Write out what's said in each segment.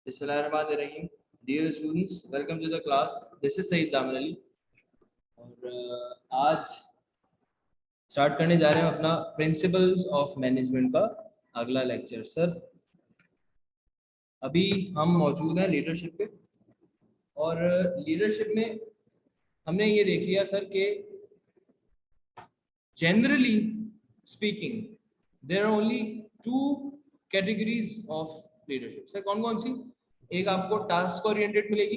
बिस्मिल्लाहिर्रहमानिर्रहीम। Dear students, welcome to the class. This is Saeed Jamil Ali और आज स्टार्ट करने जा रहे हैं अपना प्रिंसिपल्स ऑफ मैनेजमेंट का अगला लेक्चर। सर अभी हम मौजूद हैं लीडरशिप पे और लीडरशिप में हमने ये देख लिया सर कि generally speaking there are only two categories of leadership. Sir कौन कौन सी? एक आपको टास्क ओरिएंटेड मिलेगी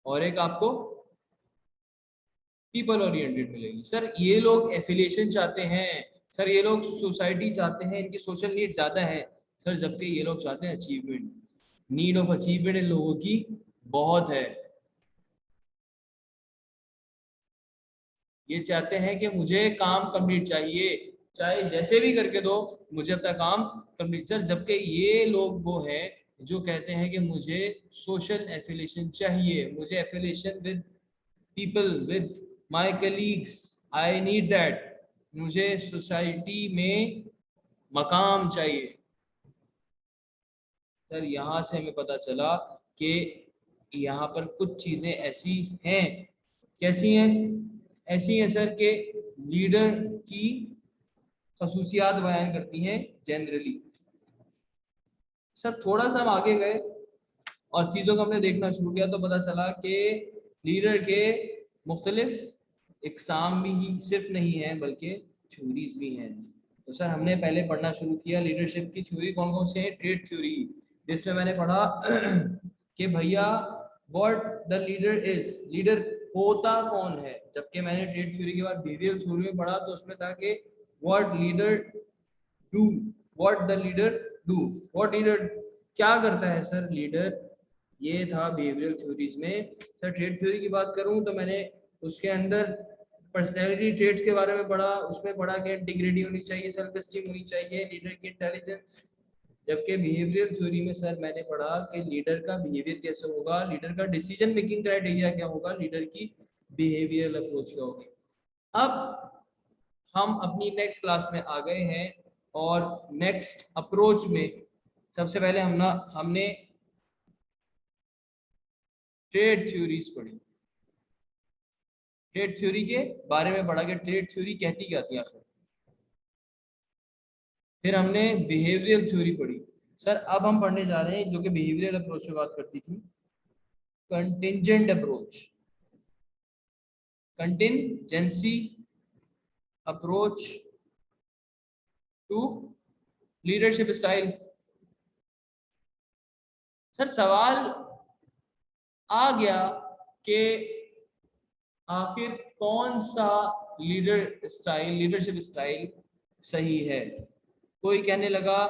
और एक आपको पीपल ओरिएंटेड मिलेगी। सर ये लोग एफिलिएशन चाहते हैं, सर ये लोग सोसाइटी चाहते हैं, इनकी सोशल नीड ज्यादा है सर, जबकि ये लोग चाहते हैं achievement. Need of achievement in लोगों की बहुत है। ये चाहते हैं कि मुझे काम कंप्लीट चाहिए, चाहे जैसे भी करके दो, मुझे अपना काम कंप्लीट। सर जबकि ये लोग वो हैं जो कहते हैं कि मुझे सोशल एफिलिएशन चाहिए, मुझे affiliation with people, with my colleagues, I need that. मुझे सोसाइटी में मकाम चाहिए। सर यहाँ से हमें पता चला कि यहाँ पर कुछ चीजें ऐसी हैं। कैसी हैं? ऐसी हैं सर कि लीडर की खसूसियात बयान करती हैं जनरली। सर थोड़ा सा हम आगे गए और चीज़ों को हमने देखना शुरू किया तो पता चला कि लीडर के मुख्तलिफ इकसाम भी ही सिर्फ नहीं है बल्कि थ्योरीज भी हैं। तो सर हमने पहले पढ़ना शुरू किया लीडरशिप की थ्योरी कौन कौन से हैं। ट्रेड थ्योरी, जिसमें मैंने पढ़ा कि भैया what the leader is, leader होता कौन है। जबकि मैंने ट्रेड थ्योरी के बाद बिहेवियर थ्योरी में पढ़ा तो उसमें था कि what leader do, what the leader do, what leader क्या करता है सर लीडर। ये था बिहेवियरल थ्योरीज में। सर ट्रेड थ्योरी की बात करूं तो मैंने उसके अंदर पर्सनैलिटी ट्रेड्स के बारे में पढ़ा। उसमें पढ़ा कि इंटीग्रिटी होनी चाहिए, सेल्फ एस्टीम होनी चाहिए, लीडर की इंटेलिजेंस। जबकि बिहेवियरल थ्योरी में सर मैंने पढ़ा कि लीडर का बिहेवियर कैसे होगा, लीडर का डिसीजन मेकिंग क्राइटेरिया क्या होगा, लीडर की बिहेवियरल अप्रोच क्या होगी। अब हम अपनी नेक्स्ट क्लास में आ गए हैं और नेक्स्ट अप्रोच में सबसे पहले हमने ट्रेड थ्योरीज पढ़ी। ट्रेड थ्योरी के बारे में पढ़ा कि ट्रेड थ्योरी कहती क्या थी आखिर। फिर हमने बिहेवियरल थ्योरी पढ़ी। सर अब हम पढ़ने जा रहे हैं जो कि बिहेवियरल अप्रोच से बात करती थी, contingent approach, contingency approach to leadership style. Sir सवाल आ गया कि आखिर कौन सा लीडरशिप स्टाइल सही है। कोई कहने लगा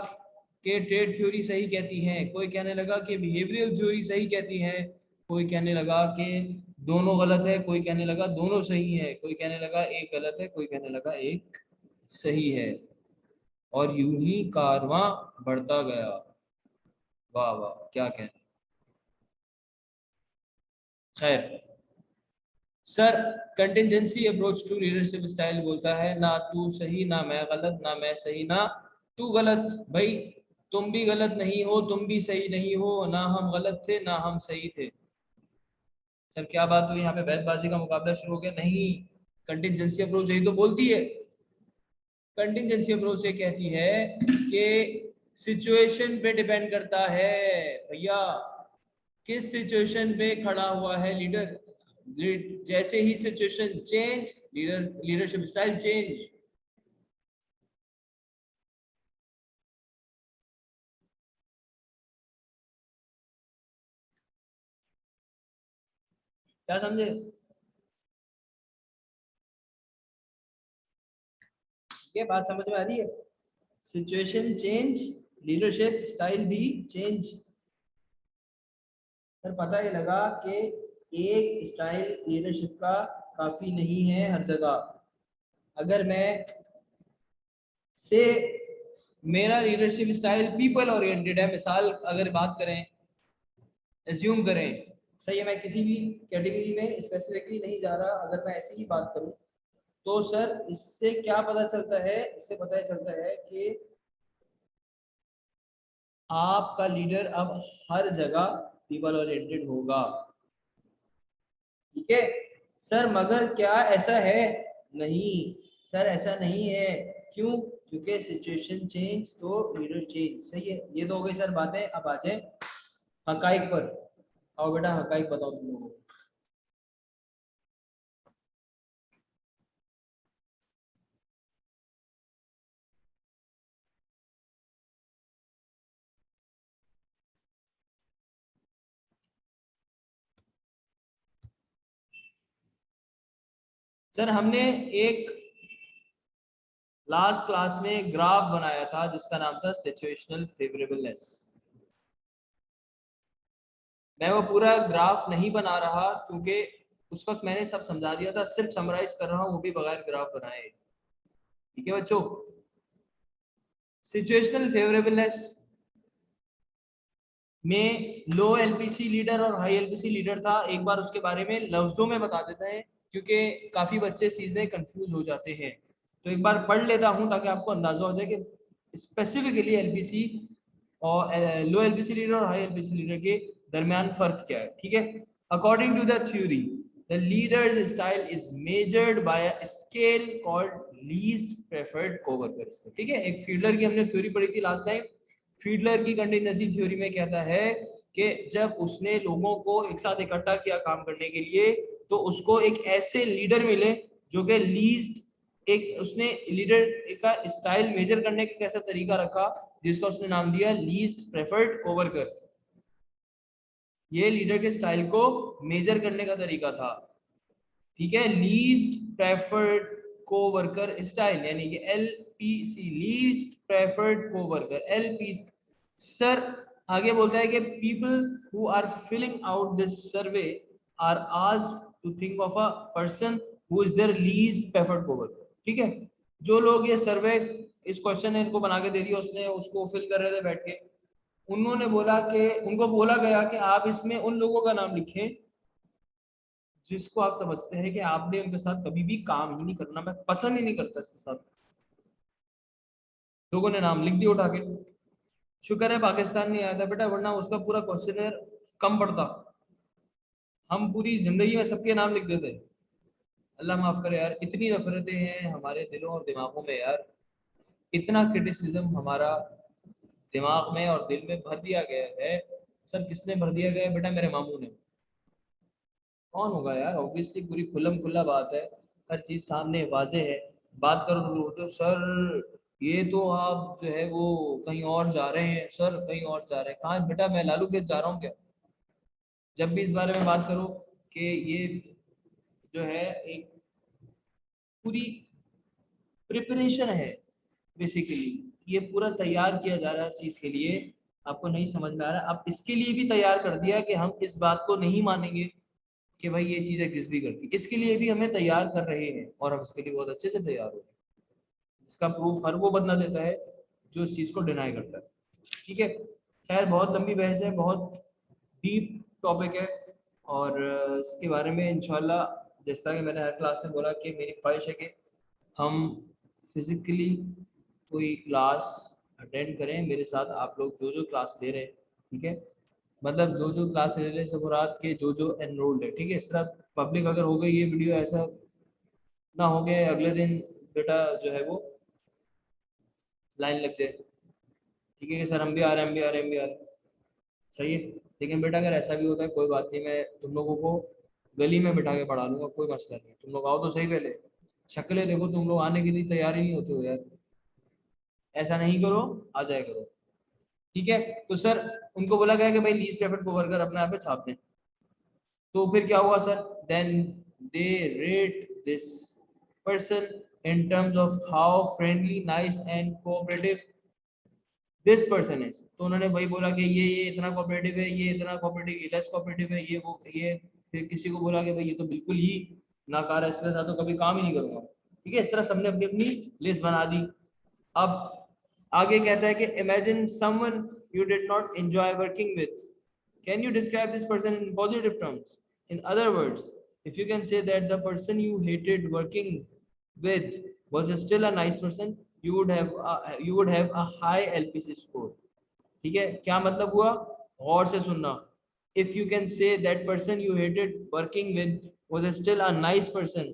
कि ट्रेड थ्योरी सही कहती है, कोई कहने लगा कि बिहेवियरल थ्योरी सही कहती है, कोई कहने लगा कि दोनों गलत है, कोई कहने लगा दोनों सही है, कोई कहने लगा एक गलत है, कोई कहने लगा एक सही है। और यूं ही कारवां बढ़ता गया। वाह वाह क्या कहना। खैर sir contingency approach to leadership style बोलता है ना तू सही ना मैं गलत, ना मैं सही ना तू गलत। भाई तुम भी गलत नहीं हो, तुम भी सही नहीं हो, ना हम गलत थे ना हम सही थे। सर क्या बात हुई यहाँ पे? बहसबाजी का मुकाबला शुरू हो गया? नहीं, कंटिजेंसी अप्रोच यही तो बोलती है। कंटिजेंसी अप्रोच ये कहती है कि सिचुएशन पे डिपेंड करता है भैया, किस सिचुएशन पे खड़ा हुआ है लीडर। जैसे ही situation change, leadership style change. क्या समझे? ये बात समझ में आ रही है? सिचुएशन चेंज, लीडरशिप स्टाइल भी चेंज। सर पता ये लगा कि एक स्टाइल लीडरशिप का काफी नहीं है हर जगह। अगर मैं से मेरा लीडरशिप स्टाइल पीपल ओरिएंटेड है, मिसाल अगर बात करें, एज्यूम करें, सही है, मैं किसी भी कैटेगरी में स्पेसिफिकली नहीं जा रहा, अगर मैं ऐसी ही बात करूं तो सर इससे क्या पता चलता है? इससे पता चलता है कि आपका लीडर अब हर जगह पीपल ओरिएंटेड होगा। ठीक है सर, मगर क्या ऐसा है? नहीं सर, ऐसा नहीं है। क्यों? क्योंकि सिचुएशन चेंज तो लीडर चेंज। सही है, ये तो हो गई सर बातें। अब आ जाए हकाइक पर। आओ बेटा, हकाइक बताओ तुम लोगों को। सर हमने एक लास्ट क्लास में ग्राफ बनाया था जिसका नाम था सिचुएशनल फेवरेबलनेस। मैं वो पूरा ग्राफ नहीं बना रहा क्योंकि उस वक्त मैंने सब समझा दिया था, सिर्फ समराइज कर रहा हूँ, वो भी बगैर ग्राफ बनाए। ठीक है बच्चों, सिचुएशनल फेवरेबलनेस में लो एलपीसी लीडर और हाई एलपीसी लीडर था। एक बार उसके बारे में लफ्जों में बता देते हैं क्योंकि काफी बच्चे इस चीज में कंफ्यूज हो जाते हैं। तो एक बार पढ़ लेता हूं ताकि आपको अंदाजा हो जाए कि स्पेसिफिकली एलपीसी और लो एलपीसी लीडर और हाई एलपीसी लीडर के दरमियान फर्क क्या है। ठीक है, according to the theory the leader's style is measured by a scale called least preferred coworker. ठीक है, एक फील्डर की हमने थ्योरी पढ़ी थी लास्ट टाइम। फीडलर की कंटिजेंसी थ्योरी में कहता है कि जब उसने लोगों को एक साथ इकट्ठा किया काम करने के लिए तो उसको एक ऐसे लीडर मिले जो कि लीस्ट, एक उसने लीडर का स्टाइल मेजर करने का कैसा तरीका रखा जिसका उसने नाम दिया लीस्ट प्रेफर्ड कोवर्कर। ये लीडर के स्टाइल को मेजर करने का तरीका था। ठीक है, लीस्ट प्रेफर्ड कोवर्कर स्टाइल यानी कि LPC, least preferred coworker LPC. Sir आगे बोलता है कि people who are filling out this survey are asked to think of a person who is their least preferred coworker. ठीक है, जो लोग ये सर्वे, इस क्वेश्चन इनको बना के दे दिया उसने, उसको फिल कर रहे थे बैठ के, उन्होंने बोला कि उनको बोला गया कि आप इसमें उन लोगों का नाम लिखें जिसको आप समझते हैं कि आपने उनके साथ कभी भी काम ही नहीं करना, मैं पसंद ही नहीं करता इसके साथ। लोगों ने नाम लिख दिया उठा के। शुक्र है पाकिस्तान नहीं आया था बेटा, वरना उसका पूरा क्वेश्चनर कम पड़ता। हम पूरी जिंदगी में सबके नाम लिख देते। अल्लाह माफ करे यार, इतनी नफरतें हैं हमारे दिलों और दिमागों में यार, इतना क्रिटिसिज्म हमारा दिमाग में और दिल में भर दिया गया है। सर किसने भर दिया गया है बेटा? मेरे मामू ने। कौन होगा यार? ऑब्वियसली पूरी खुल्लम खुल्ला बात है, हर चीज सामने वाजे है। बात करो तो बोलते हो सर ये तो आप जो है वो कहीं और जा रहे हैं, सर कहीं और जा रहे हैं। कहाँ बेटा? मैं लालू के जा रहा हूँ क्या? जब भी इस बारे में बात करो कि ये जो है एक पूरी प्रिपरेशन है बेसिकली, ये पूरा तैयार किया जा रहा है चीज के लिए। आपको नहीं समझ में आ रहा, अब इसके लिए भी तैयार कर दिया कि हम इस बात को नहीं मानेंगे कि भाई ये चीज एग्जिस्ट भी करती, इसके लिए भी हमें तैयार कर रहे हैं और हम इसके लिए बहुत अच्छे से तैयार हो रहे हैं। इसका प्रूफ हर वो बंदा देता है जो इस चीज को डिनाई करता है। ठीक है, खैर बहुत लंबी बहस है, बहुत डीप टॉपिक है और इसके बारे में इंशाल्लाह जिस तरह कि मैंने हर क्लास में बोला कि मेरी ख्वाहिश है कि हम फिजिकली कोई क्लास अटेंड करें मेरे साथ, आप लोग जो जो क्लास ले रहे हैं। ठीक है, मतलब जो जो क्लास ले रहे हैं सब रात के जो जो एनरोल्ड है। ठीक है, इस तरह पब्लिक अगर हो गई ये वीडियो, ऐसा ना हो गया अगले दिन बेटा जो है वो लाइन लग जाए। ठीक है कि सर हम भी आ रहे हैं, हम भी आ रहे हैं, हम भी आ रहे हैं। सही है, लेकिन बेटा अगर ऐसा भी होता है कोई बात नहीं, मैं तुम लोगों को गली में बिठा के पढ़ा लूंगा, कोई मसला नहीं। तुम लोग आओ तो सही, पहले शक्लें देखो, तुम लोग आने के लिए तैयार ही नहीं होते हो यार। ऐसा नहीं करो, आ जाया करो। ठीक है, तो सर उनको बोला गया कि भाई लीस्ट प्रेफर्ड को वर्कर अपने आप पे छाप दें। तो फिर क्या हुआ sir? Then they rate this person in terms of how friendly, nice and cooperative this person is. तो उन्होंने वही बोला कि ये इतना कोऑपरेटिव है, ये इतना कोऑपरेटिव, ये लेस कोऑपरेटिव है, ये वो ये। फिर किसी को बोला कि भाई ये तो बिल्कुल ही नाकार है, इसके साथ तो कभी काम ही नहीं करूंगा। ठीक है, इस तरह सबने अपनी अपनी लिस्ट बना दी। अब आगे कहता है कि imagine someone you did not enjoy working with, can you describe this person in positive terms? In other words, if you can say that the person you hated working with was still a nice person, you would have a high LPC score. ठीक है, क्या मतलब हुआ, गौर से सुनना। If you can say that person you hated working with was still a nice person,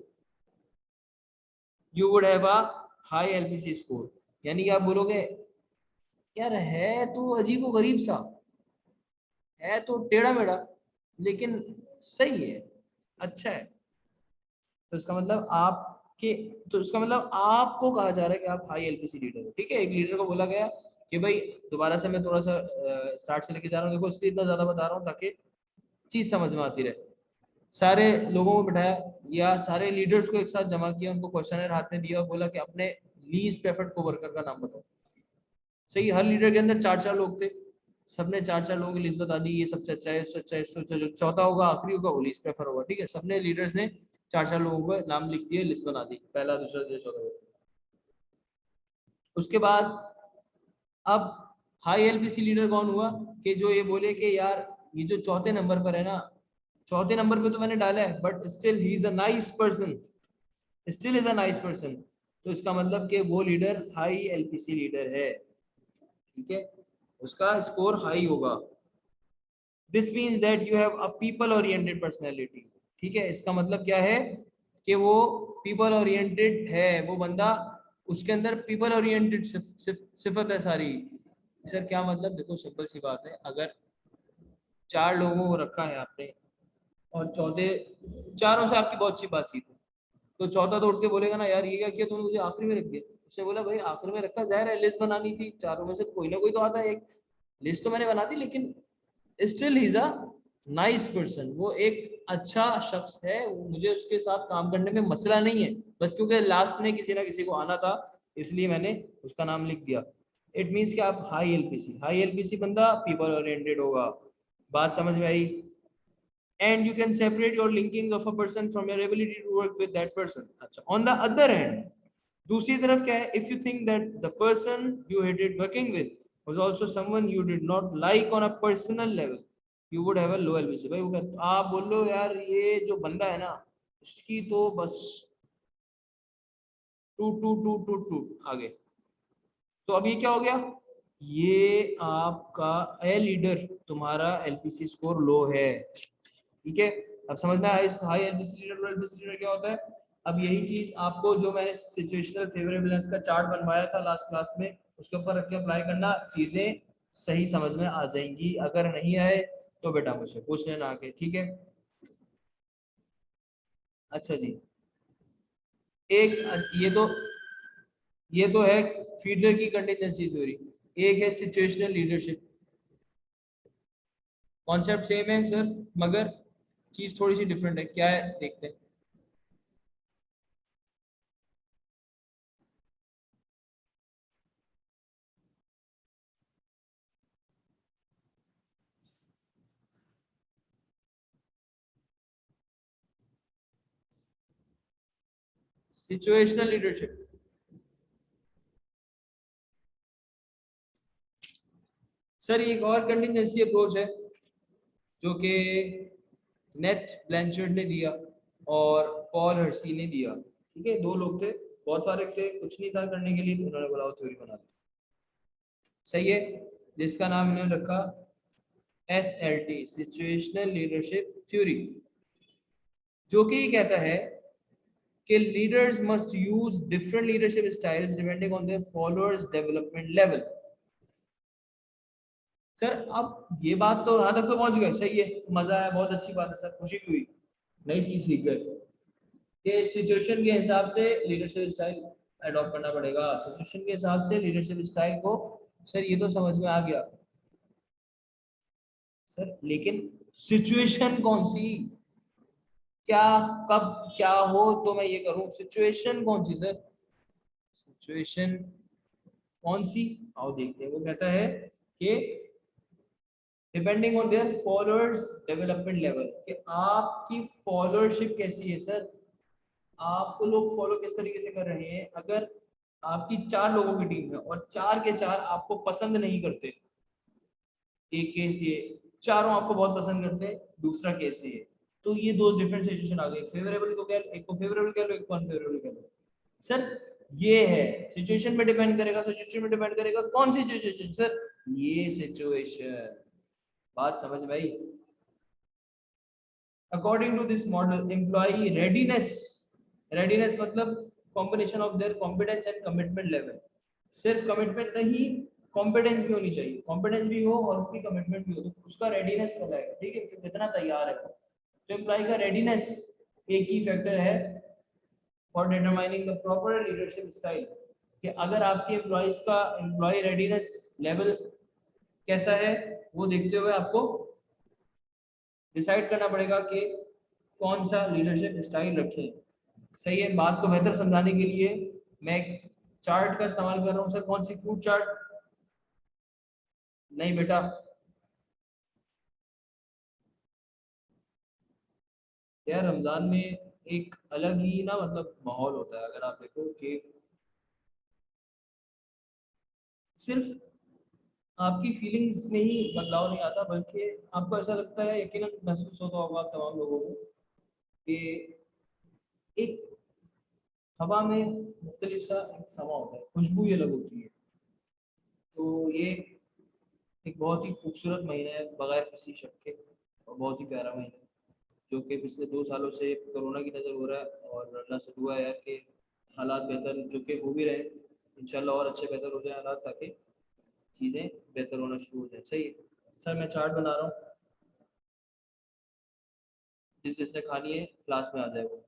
you would have a high LPC score. यानी कि आप बोलोगे यार है तो अजीब व गरीब सा, है तो टेढ़ा मेढ़ा, लेकिन सही है, अच्छा है। तो इसका मतलब आपके, तो इसका मतलब आपको कहा जा रहा है कि आप हाई एलपीसी लीडर हो। ठीक है, एक लीडर को बोला गया कि भाई, दोबारा से मैं थोड़ा सा स्टार्ट से लेके जा रहा हूँ, देखो इसलिए इतना ज्यादा बता रहा हूँ ताकि चीज समझ में आती रहे। सारे लोगों को बिठाया या सारे लीडर्स को एक साथ जमा किया, उनको क्वेश्चनर हाथ में दिया और बोला कि अपने लीस्ट प्रेफर्ड कोवर्कर का नाम बताओ। सही, हर लीडर के अंदर चार चार लोग थे, सबने चार चार लोगों की लिस्ट बता दी, ये सबसे अच्छा है, इससे अच्छा है, इससे अच्छा, जो चौथा होगा आखिरी होगा वो लिस्ट प्रेफर होगा। ठीक है, सबने लीडर्स ने चार चार लोगों को नाम लिख दिए, लिस्ट बना दी, पहला दूसरा तीसरा चौथा। उसके बाद अब हाई एलपीसी लीडर कौन हुआ कि जो ये बोले कि यार ये जो चौथे नंबर पर है ना, चौथे नंबर पे तो मैंने डाला है but still he is a nice person, still is a nice person. तो इसका मतलब कि वो लीडर हाई एलपीसी लीडर है। ठीक है, उसका स्कोर हाई होगा। This means that you have a people oriented personality. ठीक है, इसका मतलब क्या है कि वो पीपल ओरिएंटेड है, वो बंदा, उसके अंदर पीपल ओरिएंटेड सिफत है सारी। सर क्या मतलब, देखो सिंपल सी बात है, अगर चार लोगों को रखा है आपने और चौथे, चारों से आपकी बहुत अच्छी बातचीत है, तो चौथा तो उठ के बोलेगा ना यार ये क्या किया तुमने, मुझे आखिरी में रख दिया। उसने बोला भाई आखिरी में रखा, जाहिर है लिस्ट बनानी थी, चारों में से कोई ना कोई तो आता है, एक लिस्ट तो मैंने बना दी, लेकिन still he is a nice person, वो एक अच्छा शख्स है, मुझे उसके साथ काम करने में मसला नहीं है, बस क्योंकि लास्ट में किसी ना किसी को आना था इसलिए मैंने उसका नाम लिख दिया। इट मीन्स कि आप हाई एलपीसी बंदा पीपल ओरिएंटेड होगा। बात समझ में आई? and you can separate your linking of a person from your ability to work with that person. अच्छा, on the other hand, दूसरी तरफ क्या है, if you think that the person you hated working with was also someone you did not like on a personal level, you would have a low LVC। भाई वो कहते आप बोल लो यार ये जो बंदा है ना, उसकी तो बस टूट टूट टूट टूट टूट आगे। तो अब ये क्या हो गया, ये आपका ए लीडर, तुम्हारा एलपीसी स्कोर लो है। ठीक है, अब समझ में आया हाई एलबीसी लीडर और एलबीसी लीडर क्या होता है। अब यही चीज आपको जो मैंने सिचुएशनल फेवरेबलनेस का चार्ट बनवाया था लास्ट क्लास में, उसके ऊपर रख के अप्लाई करना, चीजें सही समझ में आ जाएंगी। अगर नहीं आए तो बेटा मुझसे पूछ लेना आके। ठीक है, अच्छा जी, एक ये तो है फीडर की कंटीजेंसी थ्योरी, एक है सिचुएशनल लीडरशिप। कॉन्सेप्ट सेम है सर, मगर चीज थोड़ी सी डिफरेंट है, क्या है देखते हैं। सिचुएशनल लीडरशिप, सर एक और कंटीजेंसी अप्रोच है जो कि नेथ ब्लैंचर्ड ने दिया और पॉल हर्सी ने दिया। ठीक है, दो लोग थे, बहुत सारे थे, कुछ नहीं था करने के लिए, तो उन्होंने बोला थ्योरी बना दी। सही है, जिसका नाम इन्होंने रखा SLT, सिचुएशनल लीडरशिप थ्योरी, जो कि ये कहता है कि leaders must use different leadership styles depending on their followers development level. Sir अब ये बात तो यहाँ तक तो पहुंच गए, सही है, मजा आया, बहुत अच्छी बात है सर, खुशी भी हुई, नई चीज सीख गए कि सिचुएशन के हिसाब से लीडरशिप स्टाइल अडॉप्ट करना पड़ेगा, सिचुएशन के हिसाब से लीडरशिप स्टाइल को। सर ये तो समझ में आ गया सर, लेकिन सिचुएशन कौन सी, क्या, कब क्या हो तो मैं ये करूं, सिचुएशन कौन सी सर, सिचुएशन कौन सी, आओ देखते हैं। वो कहता है कि depending on their followers development level, कि आपकी फॉलोअरशिप कैसी है सर, आपको लोग फॉलो किस तरीके से कर रहे हैं। अगर आपकी चार लोगों की टीम है और चार के चार आपको पसंद नहीं करते, एक केस ये, चारों आपको बहुत पसंद करते हैं, दूसरा केस ये, तो ये दो डिफरेंट सिचुएशन आ गई, फेवरेबल को क्या, एक को फेवरेबल कह लो, एक को अनफेवरेबल कह लो। सर ये है, सिचुएशन में डिपेंड करेगा, सिचुएशन में डिपेंड करेगा, कौन सी सिचुएशन सर, ये सिचुएशन। बात समझ में आई? According to this model employee readiness, readiness मतलब combination of their competence and commitment level. सिर्फ कमिटमेंट नहीं, कॉम्पिटेंस भी होनी चाहिए, कॉम्पिटेंस भी हो और उसकी कमिटमेंट भी हो, तो उसका रेडीनेस कहलाएगा। ठीक है, तो कितना तैयार है वो। तो एम्प्लॉय का रेडीनेस एक ही फैक्टर है for determining the proper leadership style, कि अगर आपके एम्प्लॉयज का एम्प्लॉय रेडीनेस लेवल कैसा है, वो देखते हुए आपको डिसाइड करना पड़ेगा कि कौन सा लीडरशिप स्टाइल रखें। सही है, बात को बेहतर समझाने के लिए मैं एक चार्ट का इस्तेमाल कर रहा हूँ। सर कौन सी, फ्रूट चार्ट? नहीं बेटा, यार रमजान में एक अलग ही ना मतलब माहौल होता है। अगर आप देखो कि सिर्फ आपकी फीलिंग्स में ही बदलाव नहीं आता, बल्कि आपको ऐसा लगता है, यकीनन महसूस होता होगा आप तमाम लोगों को, कि एक हवा में मुख्तलिफ सा एक समा होता है, खुशबू ये अलग होती है। तो ये एक बहुत ही खूबसूरत महीना है बगैर किसी शक के, और बहुत ही प्यारा महीना है, जो कि पिछले 2 सालों से कोरोना की नज़र हो रहा है। और अल्लाह से दुआ है कि हालात बेहतर जो कि हो भी रहे, इंशाल्लाह और अच्छे बेहतर हो जाए हालात, ताकि चीज़ें बेहतर होना शुरू हो जाए। सही है सर, मैं चार्ट बना रहा हूँ, जिसने खानी है क्लास में आ जाए वो।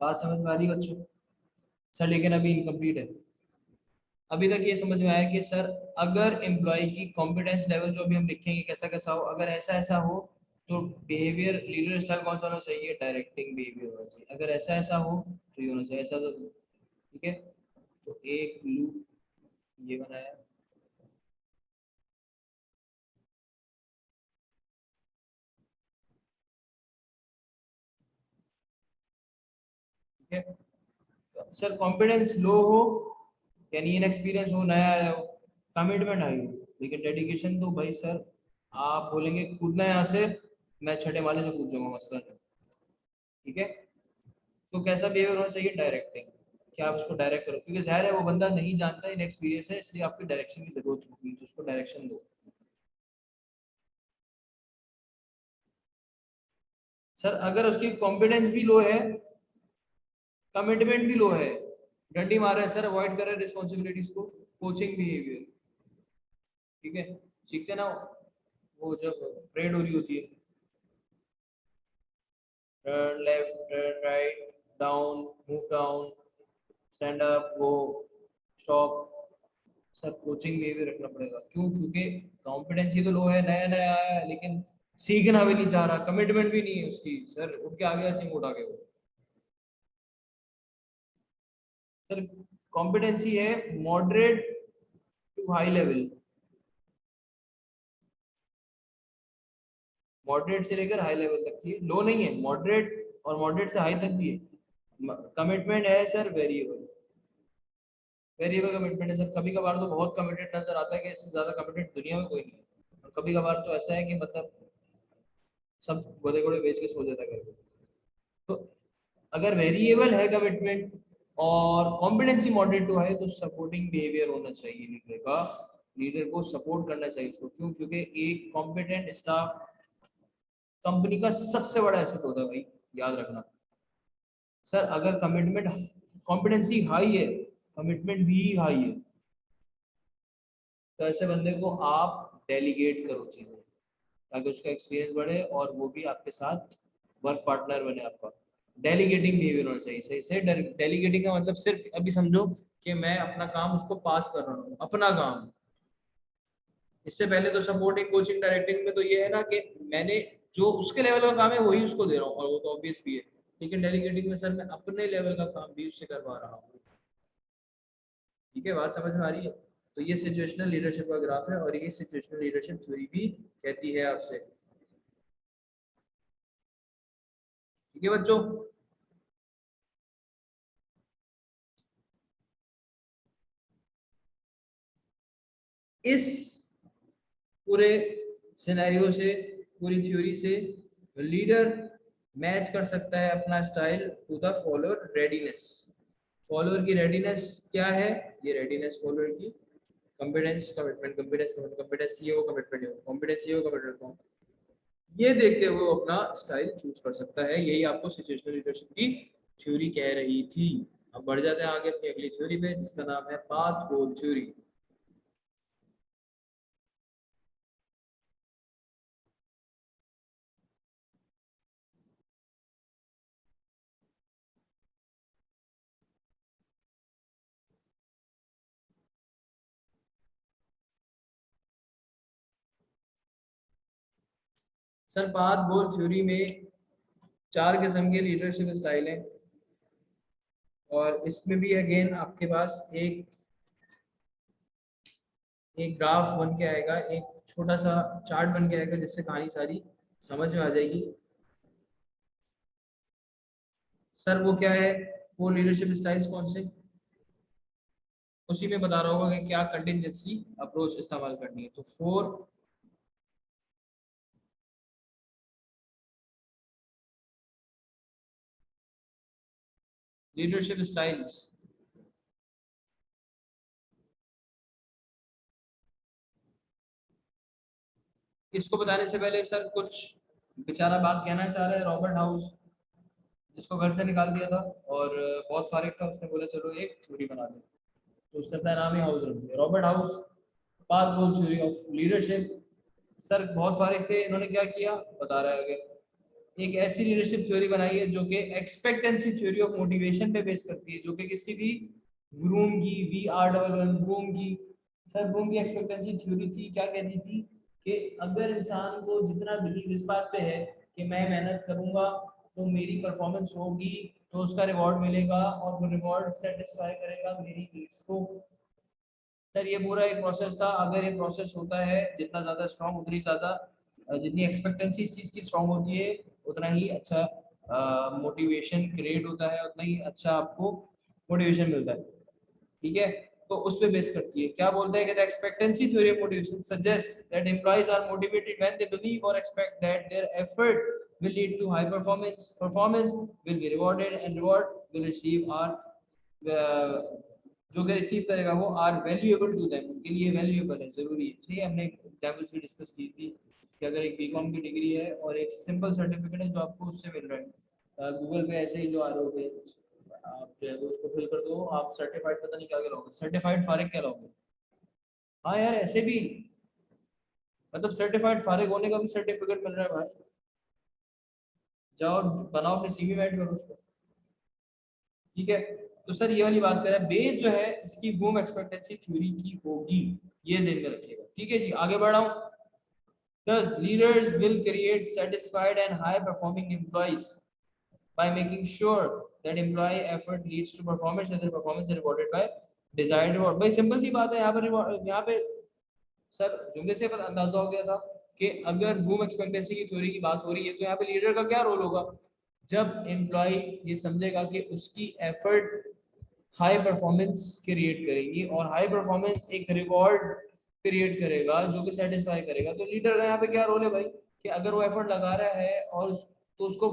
बात समझ में आ रही है बच्चों? सर लेकिन अभी इनकम्प्लीट है। अभी तक ये समझ में आया कि सर अगर एम्प्लॉय की कॉम्पिटेंस लेवल जो भी हम लिखेंगे कैसा कैसा हो, अगर ऐसा ऐसा हो, तो बिहेवियर लीडर स्टाइल कौन सा होना चाहिए, डायरेक्टिंग बिहेवियर होना चाहिए। अगर ऐसा ऐसा हो तो ये होना चाहिए, ऐसा तो ठीक है। तो एक लूप ये बनाया, ठीक है। सर कॉन्फिडेंस लो हो, यानी इनएक्सपीरियंस हो, नया आया हो, कमिटमेंट हाई हो, लेकिन डेडिकेशन तो भाई सर, आप बोलेंगे कूदना है यहाँ से, मैं छठे माले से कूद जाऊंगा मसला नहीं। ठीक है, तो कैसा बिहेवियर होना चाहिए, डायरेक्टिंग। क्या आप उसको डायरेक्ट करो, क्योंकि जाहिर है वो बंदा नहीं जानता, इनएक्सपीरियंस है, इसलिए आपकी डायरेक्शन की जरूरत होगी, तो उसको डायरेक्शन दो। सर अगर उसकी कॉन्फिडेंस भी लो है, कमिटमेंट भी लो है, डंडी मार रहा है सर, अवॉइड कर रहे हैं रिस्पॉन्सिबिलिटीज को, कोचिंग बिहेवियर, ठीक है, सीखते ना वो जब परेड हो रही होती है, turn left, turn right, down, move down, stand up, go, stop, सब कोचिंग बिहेवियर रखना पड़ेगा। क्यों? क्योंकि कॉन्फिडेंस ही तो लो है, नया नया आया है, लेकिन सीखना भी नहीं चाह रहा, कमिटमेंट भी नहीं है उसकी, सर उठ के आगे ऐसे मोड़ आगे वो। सर कॉम्पिटेंसी है moderate to high level, moderate से लेकर हाई लेवल तक थी, लो नहीं है, मॉडरेट और मॉडरेट से हाई तक भी है। कमिटमेंट है सर वेरिएबल, वेरिएबल कमिटमेंट है सर। कभी कभार तो बहुत कमिटेड नजर आता है कि इससे ज्यादा कमिटेड दुनिया में कोई नहीं है, और कभी कभार तो ऐसा है कि मतलब सब घोड़े घोड़े बेच के सो जाता है घर पे। तो अगर वेरिएबल है कमिटमेंट और कॉम्पिटेंसी मॉडरेट टू है तो सपोर्टिंग बिहेवियर होना चाहिए लीडर का। लीडर को सपोर्ट करना चाहिए उसको, क्यों? क्योंकि एक कॉम्पिटेंट स्टाफ कंपनी का सबसे बड़ा एसेट होता है भाई, याद रखना। सर अगर कमिटमेंट, कॉम्पिटेंसी हाई है, कमिटमेंट भी हाई है, तो ऐसे बंदे को आप डेलीगेट करो चीजें, ताकि उसका एक्सपीरियंस बढ़े और वो भी आपके साथ वर्क पार्टनर बने आपका। डेलीगेटिंग बिहेवियर होना चाहिए सही से। डेलीगेटिंग का मतलब सिर्फ अभी समझो कि मैं अपना काम उसको पास कर रहा हूँ, अपना काम। इससे पहले तो सपोर्टिंग कोचिंग डायरेक्टिंग में तो ये है ना कि मैंने जो उसके लेवल का काम है वही उसको दे रहा हूँ, और वो तो ऑब्वियस भी है। लेकिन डेलीगेटिंग में सर मैं अपने लेवल का काम भी उससे करवा रहा हूँ। ठीक है, बात समझ में आ रही है? तो ये सिचुएशनल लीडरशिप का ग्राफ है, और ये सिचुएशनल लीडरशिप थ्योरी भी कहती है आपसे। ठीक है बच्चों? इस पूरे सिनेरियो से, पूरी थ्योरी से लीडर मैच कर सकता है अपना style to the follower readiness. Follower की रेडीनेस क्या है? ये रेडीनेस फॉलोअर की competence commitment, competence commitment, competence ये हो, कमिटमेंट हो, कॉम्पिटेंस ये हो, कमिटमेंट हो, ये देखते हुए वो अपना स्टाइल चूज कर सकता है। यही आपको सिचुएशनल लीडरशिप की थ्योरी कह रही थी। अब बढ़ जाते हैं आगे अपनी अगली थ्योरी पे, जिसका नाम है पाथ गोल थ्योरी। सर पाथ गोल थ्योरी में 4 किस्म के लीडरशिप स्टाइल हैं, और इसमें भी अगेन आपके पास एक एक ग्राफ बन के आएगा, एक छोटा सा चार्ट बन के आएगा, जिससे कहानी सारी समझ में आ जाएगी। सर वो क्या है, वो लीडरशिप स्टाइल्स कौन से, उसी में बता रहा होगा कि क्या कंटिजेंसी अप्रोच इस्तेमाल करनी है। तो 4 लीडरशिप स्टाइल्स। इसको बताने से पहले सर कुछ बेचारा बात कहना चाह रहा है। रॉबर्ट हाउस, जिसको घर से निकाल दिया था और बहुत फारिग था, उसने बोला चलो एक थ्योरी बना दे, तो उसने अपना नाम ही हाउस रख दिया, Robert house. Path goal theory of leadership. Sir बहुत फारिग थे, इन्होंने क्या किया बता रहा है आगे। एक ऐसी लीडरशिप थ्योरी बनाई है जो कि एक्सपेक्टेंसी थ्योरी ऑफ मोटिवेशन पे बेस करती है, जो कि किसकी थी? व्रूम की, VRWM व्रूम की। सर व्रूम की एक्सपेक्टेंसी थ्योरी थी, क्या कहती थी कि अगर इंसान को जितना बिलीव इस बात पे है कि मैं मेहनत करूंगा तो मेरी परफॉर्मेंस होगी, तो उसका रिवॉर्ड मिलेगा, और वो रिवॉर्ड सेटिस्फाई करेगा मेरी नीड्स को। सर ये पूरा एक प्रोसेस था। अगर ये प्रोसेस होता है जितना ज़्यादा स्ट्रॉन्ग, उतनी ज़्यादा जितनी एक्सपेक्टेंसी इस चीज़ की स्ट्रॉन्ग होती है, उतना ही अच्छा मोटिवेशन क्रिएट होता है, उतना ही अच्छा आपको मोटिवेशन मिलता है। ठीक है, तो उस पे बेस करती है। क्या बोलता है कि the expectancy theory of motivation suggest that employees are motivated when they believe और expect that their effort will lead to high performance, performance will be rewarded, and reward will receive are जो कि receive करेगा वो are valuable to them, उनके लिए valuable है, जरूरी है। ठीक है, हमने एग्जांपल्स भी डिस्कस की थी कि अगर एक बीकॉम की डिग्री है और एक सिंपल सर्टिफिकेट है जो आपको उससे मिल रहा है, गूगल पे ऐसे ही जो आ रहे हो, आप जो है वो उसको फिल कर दो, आप सर्टिफाइड पता नहीं क्या कहलाओगे, सर्टिफाइड फारिग कहलाओगे। हाँ यार ऐसे भी, मतलब सर्टिफाइड फारिग होने का भी सर्टिफिकेट मिल रहा है भाई। जाओ बनाओ अपने सीवी में ऐड करो उसको। ठीक है, तो सर ये वाली बात कर रहा है, बेस जो है इसकी वूम एक्सपेक्टेंसी थ्योरी की होगी, ये ध्यान में रखिएगा। ठीक है जी, आगे बढ़ा हूं। Thus, leaders will create satisfied and high performing employees by making sure that employee effort leads to performance and the performance is rewarded by desired reward। भाई सिंपल सी बात है, यहाँ पे सर जुमले से अंदाजा हो गया था कि अगर रूम एक्सपेक्टेंसी की थ्योरी की बात हो रही है तो यहाँ पे लीडर का क्या रोल होगा? जब एम्प्लॉय ये समझेगा कि उसकी एफर्ट हाई परफॉर्मेंस क्रिएट करेगी और हाई परफॉर्मेंस एक रिवॉर्ड क्रिएट करेगा जो कि सेटिस्फाई करेगा, तो लीडर का यहाँ पे क्या रोल है भाई? कि अगर वो एफर्ट लगा रहा है और तो उसको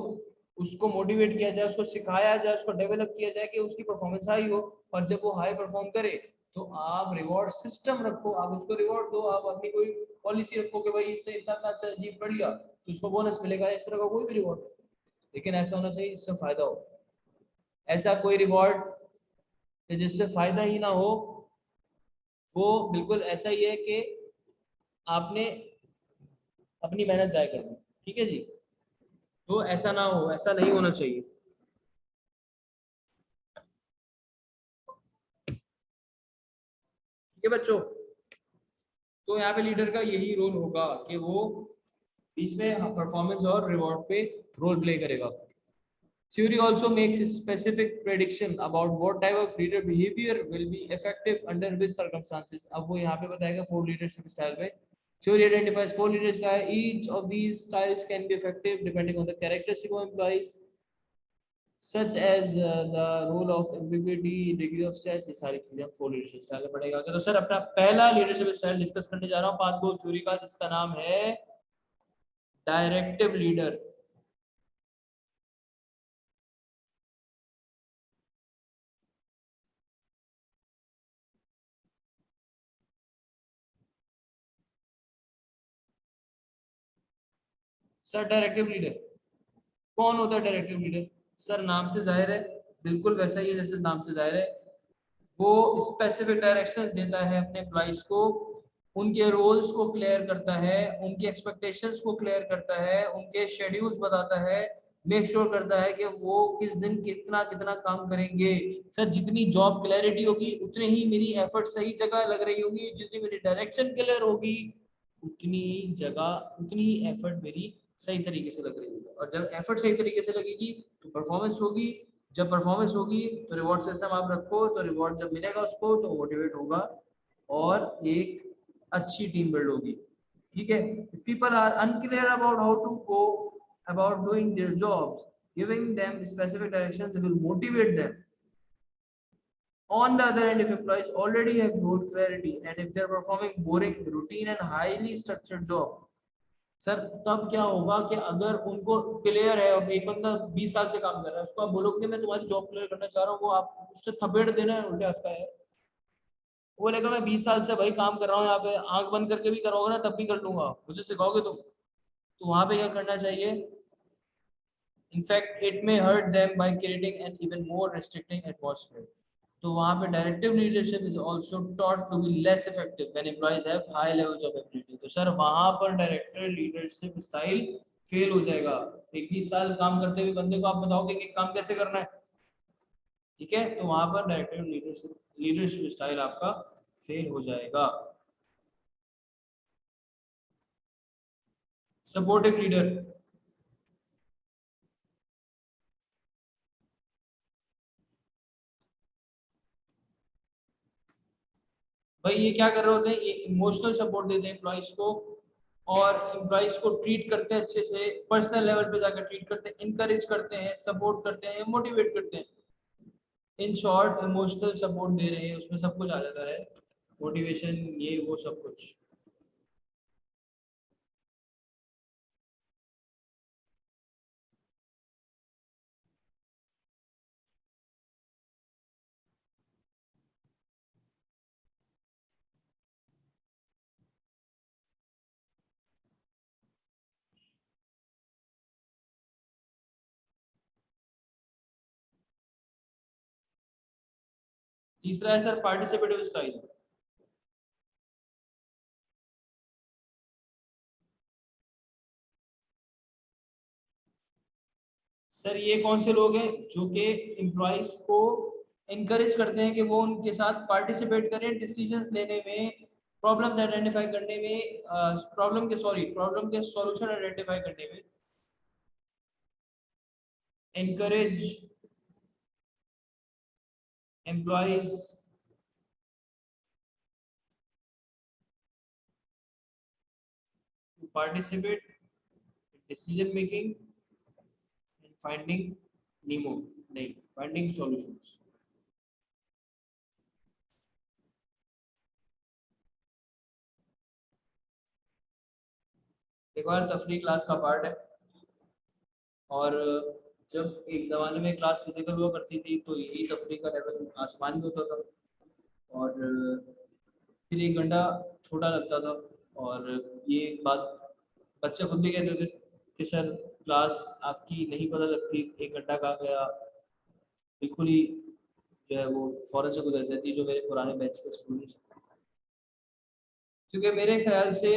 उसको मोटिवेट किया जाए, उसको सिखाया जाए, उसको डेवलप किया जाए कि उसकी परफॉर्मेंस हाई हो। और जब वो हाई परफॉर्म करे तो आप रिवॉर्ड सिस्टम रखो, आप उसको रिवॉर्ड दो, आप अपनी कोई पॉलिसी रखो कि भाई इसने इतना अच्छा अचीव कर लिया तो उसको बोनस मिलेगा, इस तरह का कोई भी रिवॉर्ड। लेकिन ऐसा होना चाहिए जिससे फायदा हो। ऐसा कोई रिवॉर्ड जिससे फायदा ही ना हो, वो बिल्कुल ऐसा ही है कि आपने अपनी मेहनत जाया कर दी। ठीक है जी, तो ऐसा ना हो, ऐसा नहीं होना चाहिए। ठीक है बच्चों, तो यहाँ पे लीडर का यही रोल होगा कि वो बीच में परफॉर्मेंस और रिवॉर्ड पे रोल प्ले करेगा। Theory also makes a specific prediction about what type of leader behavior will be effective under which circumstances. अब वो यहाँ पे बताएगा 4 leadership style में. Theory identifies 4 leadership styles. Each of these styles can be effective depending on the characteristic of employees, such as the role of ambiguity, degree of stress. ये सारी चीजें हम 4 leadership style में पढ़ेगा। तो सर अपना पहला leadership style डिस्कस करने जा रहा हूँ पाथ गोल थ्योरी का, जिसका नाम है directive leader. Sir directive leader कौन होता है? डायरेक्टिव लीडर सर नाम से जाहिर है, बिल्कुल वैसा ही है जैसे नाम से जाहिर है। वो स्पेसिफिक डायरेक्शंस देता है अपने एम्प्लॉइज को, उनके रोल्स को क्लियर करता है, उनकी एक्सपेक्टेशंस को क्लियर करता है, उनके शेड्यूल्स बताता है, मेक श्योर करता है कि वो किस दिन कितना कितना काम करेंगे। सर जितनी जॉब क्लैरिटी होगी उतनी ही मेरी एफर्ट सही जगह लग रही होगी, जितनी मेरी डायरेक्शन क्लियर होगी उतनी जगह उतनी ही एफर्ट मेरी सही तरीके से लग रही होगी। और जब एफर्ट सही तरीके से लगेगी तो परफॉर्मेंस होगी, जब परफॉर्मेंस होगी तो रिवॉर्ड सिस्टम आप रखो, तो रिवॉर्ड जब मिलेगा उसको तो मोटिवेट होगा और एक अच्छी टीम बिल्ड होगी। ठीक है, people are unclear about how to go about doing their jobs, giving them specific directions will motivate them. On the other hand, if employees already have role clarity and if they are performing boring, routine and highly structured job, sir तब क्या होगा कि अगर उनको clear है, अब एक बंदा 20 साल से काम कर रहा है, उसको आप बोलोगे मैं तुम्हारी जॉब क्लियर करना चाह रहा हूँ, वो आप उससे थपेड़ देना है उल्टे हाथ का है। वो बोलेगा मैं 20 साल से भाई काम कर रहा हूँ यहाँ पे, आंख बंद करके भी करोगे ना तब भी कर लूंगा, मुझे सिखाओगे तुम? तो वहां पे क्या करना चाहिए? In fact it may hurt them by creating an even more restricting atmosphere. तो वहां पे directive leadership is also thought to be less effective when employees have high levels of ability. तो सर वहां पर डायरेक्टिव लीडरशिप स्टाइल फेल हो जाएगा। एक 20 साल काम करते हुए बंदे को आप बताओगे कि काम कैसे करना है, ठीक है, तो वहां पर डायरेक्टिव लीडरशिप स्टाइल आपका फेल हो जाएगा। सपोर्टिव लीडर भाई ये क्या कर रहे होते हैं? ये इमोशनल सपोर्ट देते हैं एम्प्लॉइज को और एम्प्लॉइज को ट्रीट करते हैं अच्छे से, पर्सनल लेवल पे जाकर ट्रीट करते हैं, इनकरेज करते हैं, सपोर्ट करते हैं, मोटिवेट करते हैं। इन शॉर्ट इमोशनल सपोर्ट दे रहे हैं, उसमें सब कुछ आ जाता है, मोटिवेशन ये वो सब कुछ। तीसरा है सर पार्टिसिपेटिव स्टाइल। सर ये कौन से लोग हैं? जो कि एम्प्लॉइज को इनकरेज करते हैं कि वो उनके साथ पार्टिसिपेट करें डिसीजंस लेने में, प्रॉब्लम्स आइडेंटिफाई करने में, प्रॉब्लम के सॉल्यूशन आइडेंटिफाई करने में। encourage employees participate in decision making and finding nemo नहीं finding solutions. एक और तफरी क्लास का पार्ट है। और जब एक ज़माने में क्लास फिजिकल हुआ करती थी तो यही तफरी का लेवल आसमानी होता था और फिर 1 घंटा छोटा लगता था। और ये बात बच्चे खुद भी कहते थे कि सर क्लास आपकी नहीं पता लगती, 1 घंटा कहाँ गया। बिल्कुल ही जो है वो फौरन से गुजर जाती है जो मेरे पुराने बैच के स्टूडेंट्स। क्योंकि मेरे ख्याल से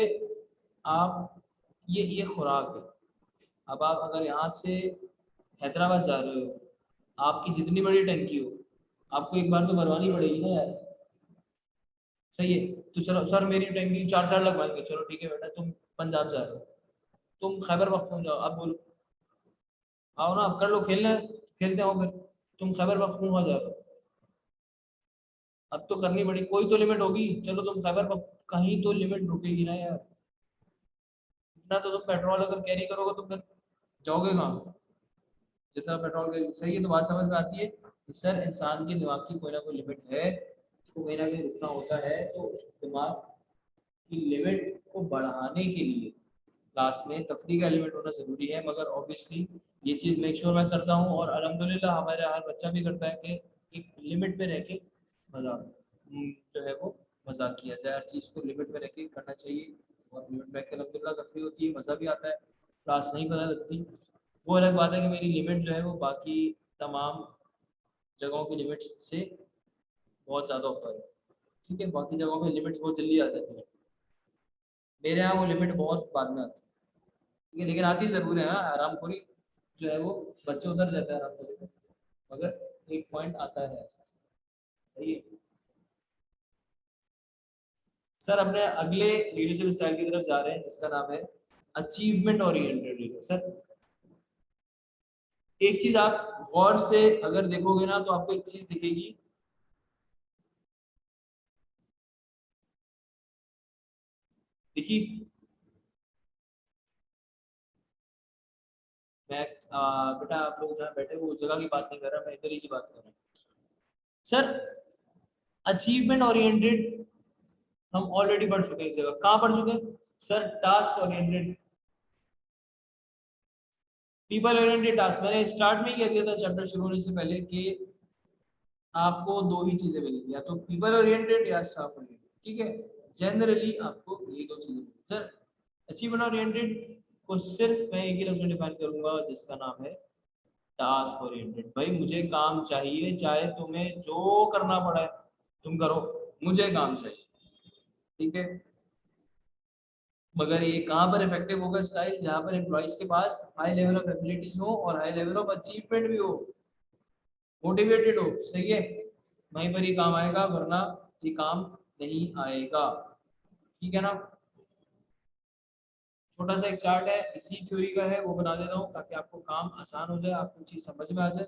आप ये खुराक है। अब आप अगर यहाँ से हैदराबाद जा रहे हो, आपकी जितनी बड़ी टंकी हो आपको एक बार तो भरवानी पड़ेगी ना यार। सही है, तो चलो सर मेरी टंकी 4 साल लगवाएंगे, चलो ठीक है बेटा, तुम पंजाब जा रहे हो, तुम खैबर पख्तून जाओ, अब बोलो, आओ ना, अब कर लो, खेलना है खेलते हो, फिर तुम खैबर पख्तूनख्वा जा रहे हो, अब तो करनी पड़ी, कोई तो लिमिट होगी, चलो तुम खैबर कहीं तो लिमिट रुकेगी ना यार। इतना तो तुम पेट्रोल अगर कैरी करोगे तो फिर जाओगे कहाँ, जितना पेट्रोल के सही है। तो बात समझ में आती है कि सर इंसान के दिमाग की कोई ना कोई लिमिट है, उसको कहीं ना कहीं रुकना होता है। तो उस दिमाग की लिमिट को बढ़ाने के लिए क्लास में तफरी का एलिमेंट होना ज़रूरी है। मगर ऑब्वियसली ये चीज़ मेक श्योर मैं करता हूँ और अल्हम्दुलिल्लाह हमारे हर बच्चा भी करता है कि एक लिमिट पे रह के मजाक जो है वो मजाक किया जाए, हर चीज़ को लिमिट में रह के करना चाहिए। और लिमिट में रख के अल्हम्दुलिल्लाह तफरी होती है, मज़ा भी आता है, क्लास नहीं पता लगती। वो अलग बात है कि मेरी लिमिट जो है वो बाकी तमाम जगहों की लिमिट्स से बहुत ज़्यादा ऊपर है। ठीक है, बाकी जगहों पे लिमिट्स बहुत जल्दी आ जाती है, मेरे यहाँ वो लिमिट बहुत बाद में आती है। ठीक है, लेकिन आती ज़रूर है। हाँ, आरामखोरी जो है वो बच्चे उधर जाता है आरामखोरी में, मगर एक पॉइंट आता है ऐसा। सही है सर, अपने अगले लीडरशिप स्टाइल की तरफ जा रहे हैं जिसका नाम है अचीवमेंट ओरिएंटेड लीडर। सर एक चीज आप गौर से अगर देखोगे ना तो आपको एक चीज दिखेगी, देखिए मैं बेटा आप लोग जहाँ बैठे हो उस जगह की बात नहीं कर रहा, मैं इधर ही की बात कर रहा हूँ। सर अचीवमेंट ओरिएंटेड हम ऑलरेडी पढ़ चुके हैं, इस जगह कहाँ पढ़ चुके हैं sir? Task oriented, people oriented task. मैंने स्टार्ट में ही कह दिया था चैप्टर शुरू होने से पहले कि आपको दो ही चीजें मिलेंगी, या तो पीपल ओरिएंटेड या स्टाफ ओरिएंटेड। ठीक है, जनरली आपको यही दो चीजें सर। अचीवमेंट ओरिएंटेड को सिर्फ मैं एक ही लफ्ज में डिफाइन करूंगा जिसका नाम है टास्क ओरिएंटेड। भाई मुझे काम चाहिए, चाहे तुम्हें जो करना पड़े तुम करो, मुझे काम चाहिए। ठीक है, मगर ये कहाँ पर इफेक्टिव होगा स्टाइल? जहाँ पर एम्प्लॉइज के पास हाई लेवल ऑफ एबिलिटीज हो और हाई लेवल ऑफ अचीवमेंट भी हो, मोटिवेटेड हो। सही है, वहीं पर ये काम आएगा, वरना ये काम नहीं आएगा। ठीक है ना? छोटा सा एक चार्ट है, इसी थ्योरी का है, वो बना देता हूँ ताकि आपको काम आसान हो जाए, आपको चीज समझ में आ जाए।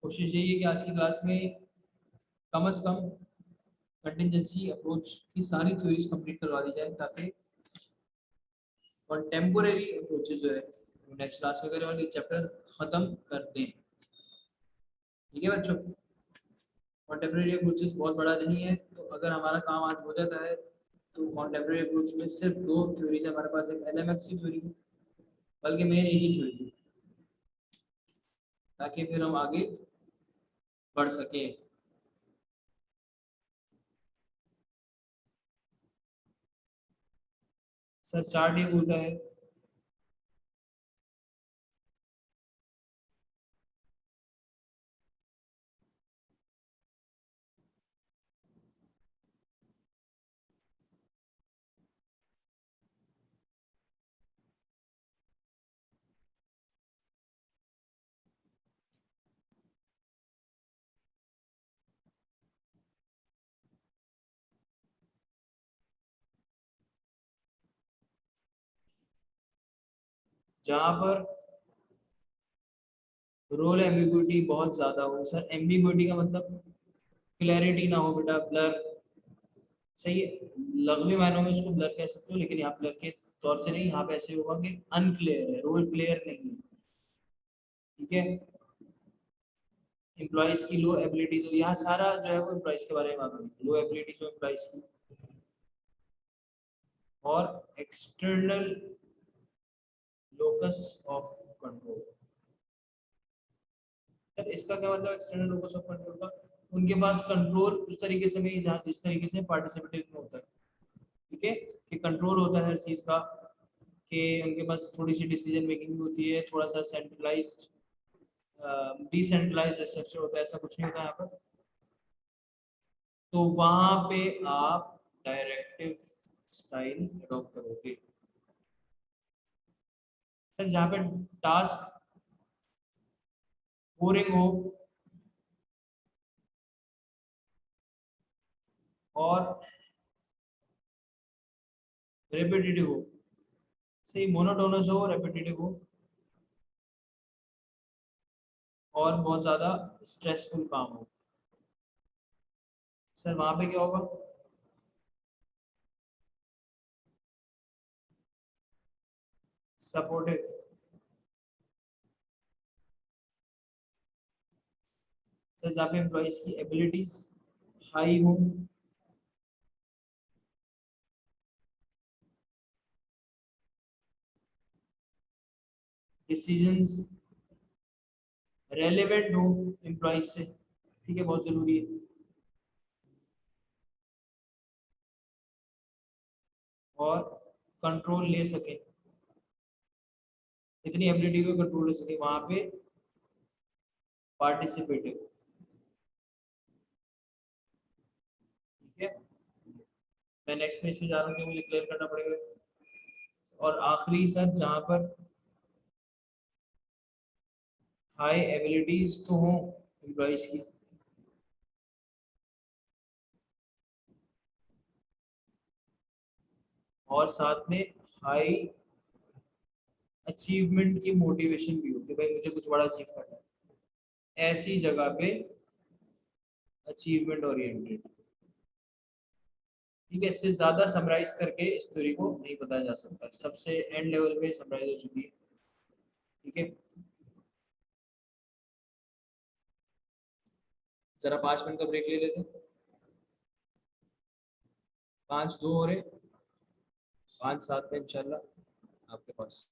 कोशिश यही है कि आज की क्लास में कम से कम कंटिजेंसी अप्रोच की सारी थ्योरीज कंप्लीट करवा दी जाए, ताकि कंटेम्पोरेरी अप्रोचेस जो है नेक्स्ट क्लास में करें और ये चैप्टर खत्म कर दें। ठीक है बच्चों, कंटेम्प्रेरी अप्रोचेस बहुत बड़ा नहीं है, तो अगर हमारा काम आज हो जाता है तो कंटेम्प्रेरी अप्रोच में सिर्फ दो थ्योरीज है हमारे पास, एक एलएमएक्स की थ्योरी, बल्कि मेन एक ही थ्योरी, ताकि फिर हम आगे बढ़ सकें। सर चार्ट ये बोलता है जहां पर रोल एम्बिग्विटी बहुत ज्यादा हो। सर एम्बिग्विटी का मतलब क्लैरिटी ना हो बेटा, ब्लर। सही है, लघु मायनों में इसको ब्लर कह सकते हो, लेकिन यहाँ ब्लर के तौर से नहीं, यहाँ पे ऐसे होगा कि अनक्लियर है, रोल क्लियर नहीं है। ठीक है, एम्प्लॉइज की लो एबिलिटीज, यहाँ सारा जो है वो एम्प्लॉइज के बारे में बात होगी, लो एबिलिटीज हो एम्प्लॉइज की। और external locus of control. Sir इसका क्या मतलब एक्सटर्नल लोकस ऑफ कंट्रोल का? उनके पास कंट्रोल उस तरीके से नहीं जहाँ जिस तरीके से पार्टिसिपेटिव में होता है। ठीक है, कि कंट्रोल होता है हर चीज का, कि उनके पास थोड़ी सी डिसीजन मेकिंग होती है, थोड़ा सा सेंट्रलाइज्ड डिसेंट्रलाइज्ड स्ट्रक्चर होता है, ऐसा कुछ नहीं होता है यहाँ पर। तो वहां पे आप डायरेक्टिव स्टाइल अडॉप्ट करोगे। सर जहाँ पे टास्क बोरिंग हो और रेपिटेटिव हो, सही, मोनोटोनस हो, रेपिटेटिव हो, और बहुत ज्यादा स्ट्रेसफुल काम हो, सर वहां पे क्या होगा? सपोर्टिव। सर जहाँ पे एम्प्लॉइज की एबिलिटीज हाई हो, डिसीजंस रेलेवेंट हो एम्प्लॉइज से, ठीक है, बहुत जरूरी है। और कंट्रोल ले सके, इतनी एबिलिटी को कंट्रोल ले सके, वहां पे पार्टिसिपेटिव। ठीक है, मैं नेक्स्ट पेज पे जा रहा हूँ कि मुझे क्लियर करना पड़ेगा। और आखिरी सर जहाँ पर हाई एबिलिटीज तो हो एम्प्लॉइज की, और साथ में हाई अचीवमेंट की मोटिवेशन भी हो कि भाई मुझे कुछ बड़ा अचीव करना है, ऐसी जगह पे अचीवमेंट ओरिएंटेड। ठीक है, इससे ज्यादा समराइज करके इस थ्योरी को नहीं बताया जा सकता, सबसे एंड लेवल पे समराइज हो चुकी है। ठीक है, जरा 5 मिनट का ब्रेक ले लेते हैं। 5-2 हो रहे, 5-7 में इंशाल्लाह आपके पास।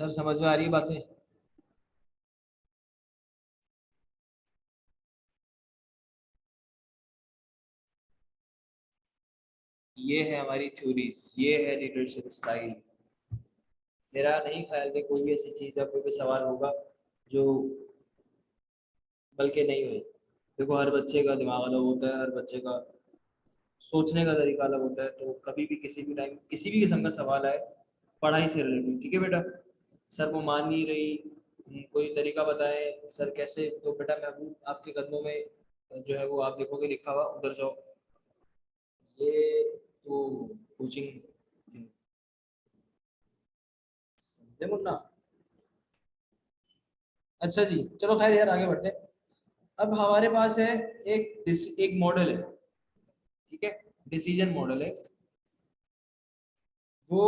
सर समझ में आ रही है बातें? ये है हमारी थ्योरीज, ये है लीडरशिप स्टाइल। मेरा नहीं ख्याल कि कोई भी ऐसी चीज या कोई भी सवाल होगा जो बल्कि नहीं हुई। देखो हर बच्चे का दिमाग अलग होता है, हर बच्चे का सोचने का तरीका अलग होता है, तो कभी भी किसी भी टाइम किसी भी किस्म का सवाल आए पढ़ाई से रिलेटेड, ठीक है बेटा, सर वो मान नहीं रही, कोई तरीका बताए सर कैसे, तो बेटा महबूब आपके कदमों में जो है वो आप देखोगे लिखा हुआ, उधर जाओ। ये तो कोचिंग, समझे मुन्ना? अच्छा जी, चलो खैर यार आगे बढ़ते हैं। अब हमारे पास है एक मॉडल है, ठीक है, डिसीजन मॉडल है। वो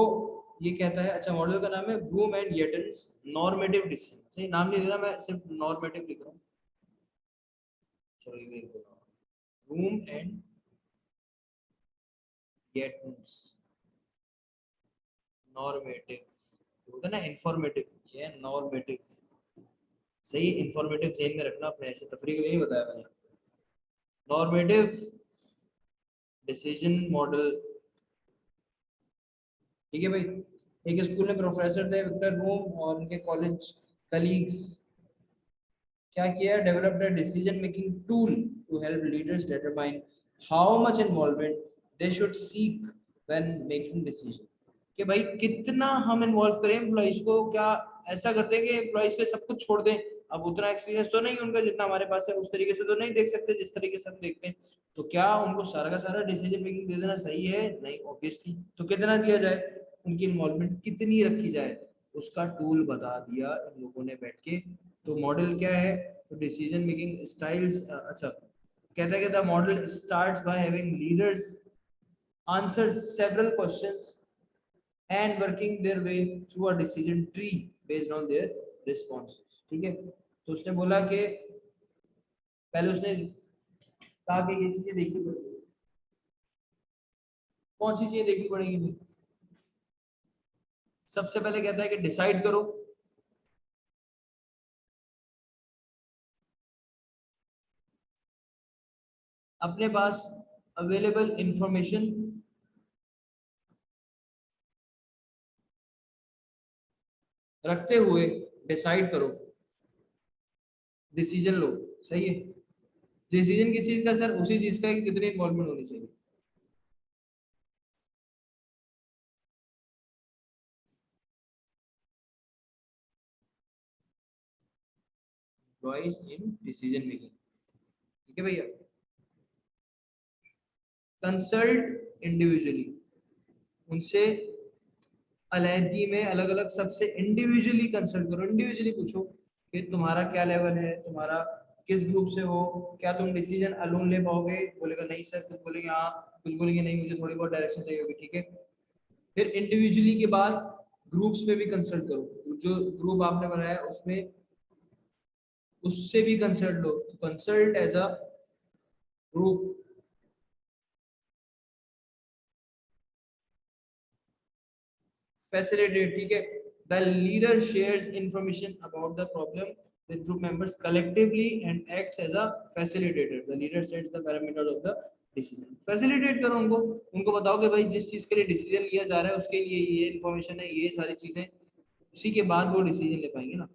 ये कहता है, अच्छा मॉडल का नाम है Bloom and Yetton's normative decision. सही नाम नहीं दे रहा मैं, सिर्फ नॉर्मेटिव लिख रहा हूँ। चलो ये लिख देता हूँ, ब्लूम एंड येटन्स नॉर्मेटिव, होता है ना इंफॉर्मेटिव, ये नॉर्मेटिव। सही, इंफॉर्मेटिव जेन में रखना अपने, ऐसे तफरी के लिए नहीं बताया मैंने। नॉर्मेटिव डिसीजन मॉडल, ठीक है भाई। एक स्कूल में प्रोफेसर थे विक्टर रूम, और उनके कॉलेज कलीग्स क्या किया, developed a decision making tool to help leaders determine how much involvement they should seek when making decision. कि भाई कितना हम इन्वॉल्व करें एम्प्लॉइज को, क्या ऐसा करते हैं कि एम्प्लॉइज पे सब कुछ छोड़ दें। अब उतना एक्सपीरियंस तो नहीं उनका जितना हमारे पास है, उस तरीके से तो नहीं देख सकते जिस तरीके से हम देखते हैं। तो क्या उनको सारा का सारा डिसीजन मेकिंग दे देना सही है? नहीं ऑब्वियसली। तो कितना दिया जाए, उनकी इन्वॉल्वमेंट कितनी रखी जाए, उसका टूल बता दिया इन लोगों ने बैठ के। तो मॉडल क्या है, तो डिसीजन मेकिंग स्टाइल्स, अच्छा कहता है कि the model starts by having leaders answer several questions and working their way through a decision tree based on their responses, ठीक है। तो उसने बोला कि पहले उसने कहा कि ये चीजें देखनी पड़ेगी। कौन सी चीजें देखनी पड़ेगी भाई? सबसे पहले कहता है कि डिसाइड करो, अपने पास अवेलेबल इंफॉर्मेशन रखते हुए डिसाइड करो, डिसीजन लो। सही है। डिसीजन किस चीज का सर? उसी चीज का कि कितनी इन्वॉल्वमेंट होनी चाहिए। वॉइस इन डिसीजन मेकिंग, ठीक है भैया। कंसल्ट इंडिविजुअली, उनसे अलहदगी में अलग अलग सबसे इंडिविजुअली कंसल्ट करो, इंडिविजुअली पूछो कि तुम्हारा क्या लेवल है, तुम्हारा किस ग्रुप से हो, क्या तुम डिसीजन अलोन ले पाओगे? बोलेगा नहीं सर, कुछ बोलेंगे हाँ, कुछ बोलेंगे नहीं, मुझे थोड़ी बहुत डायरेक्शन चाहिए होगी, ठीक है। फिर इंडिविजुअली के बाद ग्रुप्स में भी कंसल्ट करो, जो ग्रुप आपने बनाया उसमें उससे भी कंसल्ट लो, तो consult as a group. facilitate, ठीक है। The leader shares information about the problem with group members collectively and acts as a facilitator. The leader sets the parameters of the decision. Facilitate करो उनको, उनको बताओ कि भाई जिस चीज के लिए डिसीजन लिया जा रहा है उसके लिए ये इन्फॉर्मेशन है, ये सारी चीजें, उसी के बाद वो डिसीजन ले पाएंगे ना।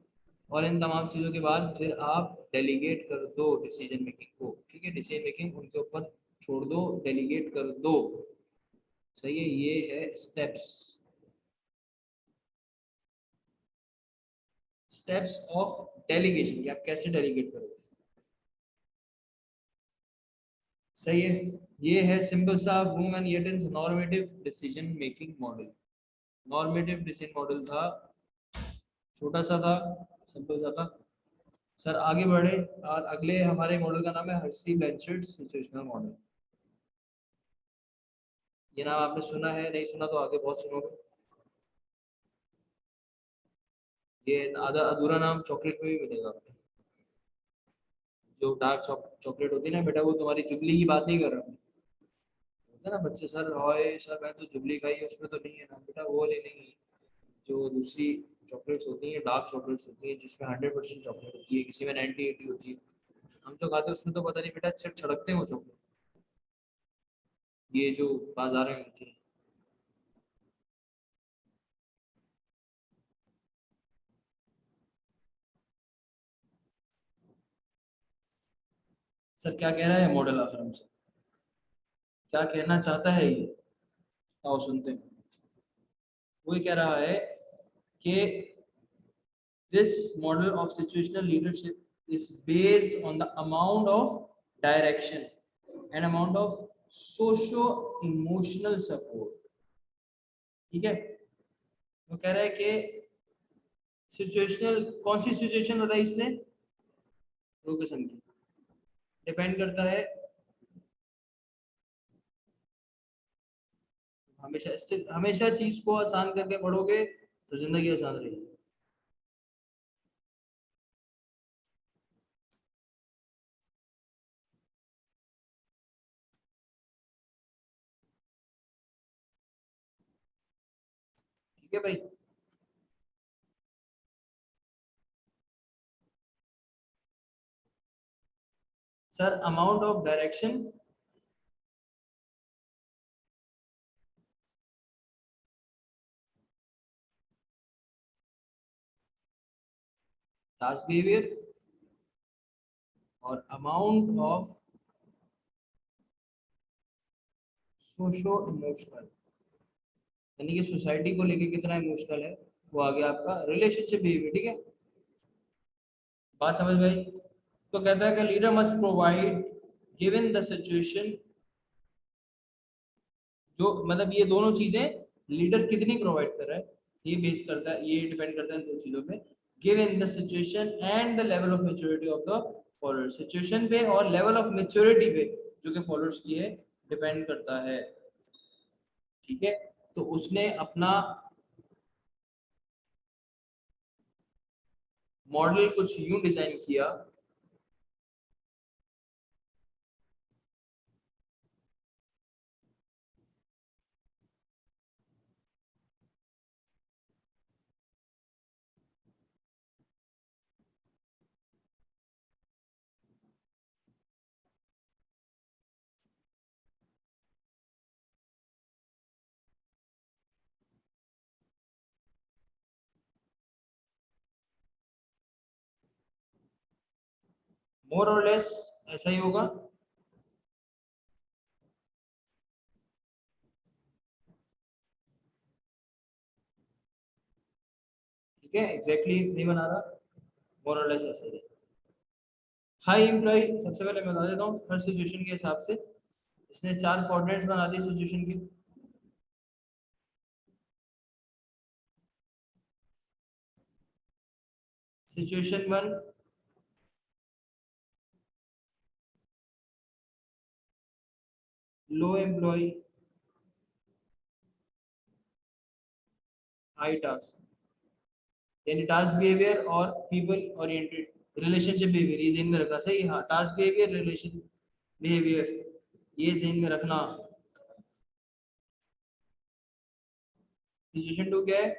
और इन तमाम चीजों के बाद फिर आप डेलीगेट कर दो डिसीजन मेकिंग को, ठीक है, डिसीजन मेकिंग उनके ऊपर छोड़ दो, डेलीगेट कर दो। सही है, ये है स्टेप्स, स्टेप्स ऑफ डेलीगेशन कि आप कैसे डेलीगेट करोगे। सही है। ये है सिंपल सा Bloom and Yetton's normative decision making model. Normative decision model था, छोटा सा था, सिंपल सा था। सर आगे बढ़े, और अगले हमारे मॉडल का नाम है हर्सी ब्लैंचर्ड सिचुएशनल मॉडल। ये नाम आपने सुना है, नहीं सुना तो आगे बहुत सुनोगे। ये आधा अधूरा नाम चॉकलेट में भी मिलेगा आपको। जो डार्क चॉकलेट होती है ना बेटा, वो तुम्हारी जुबली की बात नहीं कर रहा हूँ। होता है ना बच्चे, सर हाय सर मैं तो जुबली खाई है, उसमें तो नहीं है ना बेटा, वो ले लेंगे जो दूसरी चॉकलेट्स होती हैं, डार्क चॉकलेट्स होती हैं जिसमें 100% चॉकलेट होती है, किसी में 90-80 होती है। हम जो खाते हैं उसमें तो पता नहीं बेटा सिर्फ छड़कते हैं वो चॉकलेट, ये जो बाजार में मिलती है। सर क्या कह रहा है मॉडल आखिर हमसे, क्या कहना चाहता है ये, आओ सुनते हैं। वो ये कह रहा है कि this model of situational leadership is based on the amount of direction and amount of socio emotional support। ठीक है, वो कह रहा है कि सिचुएशनल, कौन सी सिचुएशन बताई इसने, लोकेशन की, डिपेंड करता है, हमेशा हमेशा चीज को आसान करके पढ़ोगे तो जिंदगी आसान रहेगी। ठीक है भाई। Sir amount of direction, task behaviour और अमाउंट ऑफ सोशो इमोशनल, यानी कि सोसाइटी को लेके कितना इमोशनल है, वो आ गया आपका रिलेशनशिप बिहेवियर। ठीक है, बात समझ में आई। तो कहता है कि leader must provide given the situation, जो मतलब ये दोनों चीजें लीडर कितनी प्रोवाइड कर रहा है, ये बेस करता है, ये डिपेंड करता है इन दो चीजों पे, given the situation and the level of maturity of the follower, situation पे और लेवल ऑफ मेच्योरिटी पे जो कि फॉलोअर्स की है डिपेंड करता है। ठीक है, तो उसने अपना मॉडल कुछ यूं डिजाइन किया, मोर और लेस ऐसा ही होगा। ठीक है, एग्जैक्टली नहीं बना रहा, मोर और लेस ऐसा ही है। हाई एम्प्लॉय, सबसे पहले मैं बता देता हूँ हर सिचुएशन के हिसाब से, इसने 4 कोऑर्डिनेट्स बना दिए सिचुएशन के। सिचुएशन 1, लो एम्प्लॉय हाई टास्क, यानी टास्क बिहेवियर और पीपल ओरिएंटेड रिलेशनशिप बिहेवियर, ये जेन में रखना सही। हाँ, टास्क बिहेवियर, रिलेशन बिहेवियर, ये जेन में रखना। सिचुएशन 2 क्या है,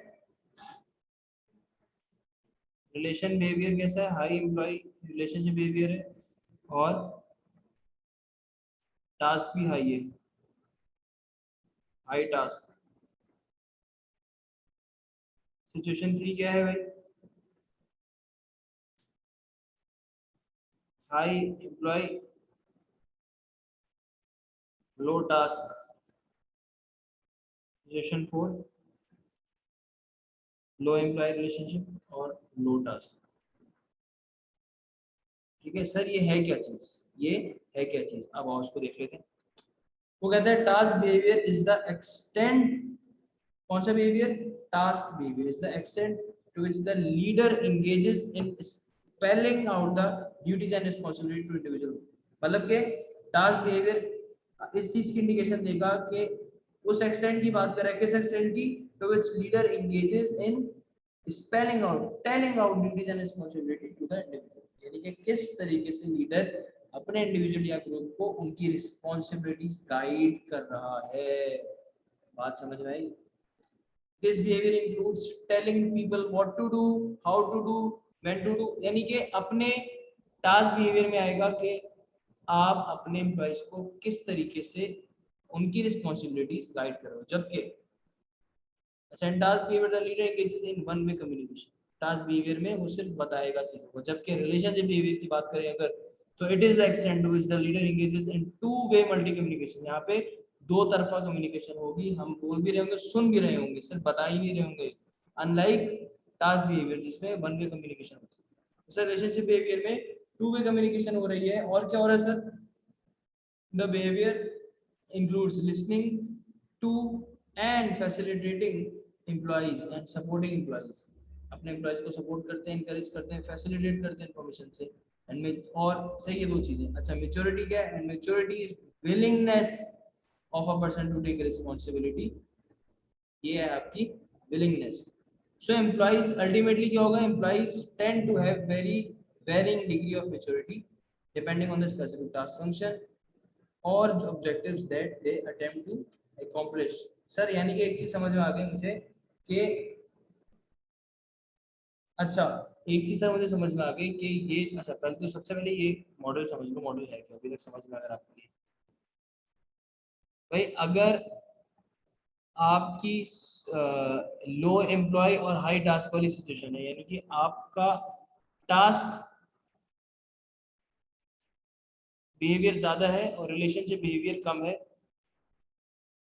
रिलेशन बिहेवियर कैसा है, हाई एम्प्लॉय रिलेशनशिप बिहेवियर है और टास्क भी हाई है, हाई टास्क। सिचुएशन 3 क्या है भाई, हाई एम्प्लॉय लो टास्क। सिचुएशन 4, लो एम्प्लॉय रिलेशनशिप और लो टास्क। ठीक है सर, ये है क्या चीज, ये है क्या चीज, अब आओ उसको देख लेते हैं। वो कहता है task behaviour is the extent, कौन सा behaviour, task behaviour is the extent to which the leader engages in spelling out the duties and responsibility to individual. मतलब के टास्क बिहेवियर इस चीज की इंडिकेशन देगा कि उस एक्सटेंट की बात कर रहा है, किस एक्सटेंट की, to which leader engages in spelling out telling out duties and responsibility to the individual, यानी कि किस तरीके से लीडर अपने इंडिविजुअल या ग्रुप को उनकी रिस्पॉन्सिबिलिटीज गाइड कर रहा है। बात समझ में आई। This behaviour includes telling people what to do, how to do, when to do, यानी कि अपने टास्क बिहेवियर में आएगा कि आप अपने एम्प्लॉइज को किस तरीके से उनकी रिस्पॉन्सिबिलिटीज गाइड करो। जबकि अच्छा, task behaviour the leader engages in one way communication, task behaviour में वो सिर्फ बताएगा चीजों को। जबकि रिलेशनशिप बिहेवियर की बात करें अगर, तो it is the extent to which the leader engages in two way multi communication, यहाँ पे दो तरफा कम्युनिकेशन होगी, हम बोल भी रहे होंगे, सुन भी रहे होंगे, सिर्फ बता ही नहीं रहे होंगे, अनलाइक टास्क बिहेवियर जिसमें वन वे कम्युनिकेशन होती है। सर रिलेशनशिप बिहेवियर में टू वे कम्युनिकेशन हो रही है, और क्या हो रहा है sir? The behaviour includes listening to and facilitating employees and supporting employees, अपने employees को support करते हैं, encourage करते हैं, facilitate करते हैं information से, and और सही है दो चीजें। अच्छा, maturity क्या है? And maturity is willingness of a person to take responsibility, ये है आपकी willingness। So employees ultimately क्या होगा? Employees tend to have very varying degree of maturity depending on the specific task function और objectives that they attempt to accomplish। Sir यानी कि एक चीज समझ में आ गई मुझे कि अच्छा, एक चीज सर मुझे समझ में आ गई कि ये, अच्छा पहले तो सबसे पहले ये मॉडल समझ लो, मॉडल है क्या अभी तक समझ में? अगर आपको भाई, अगर आपकी लो एम्प्लॉय और हाई टास्क वाली सिचुएशन है, यानी कि आपका टास्क बिहेवियर ज्यादा है और रिलेशनशिप बिहेवियर कम है,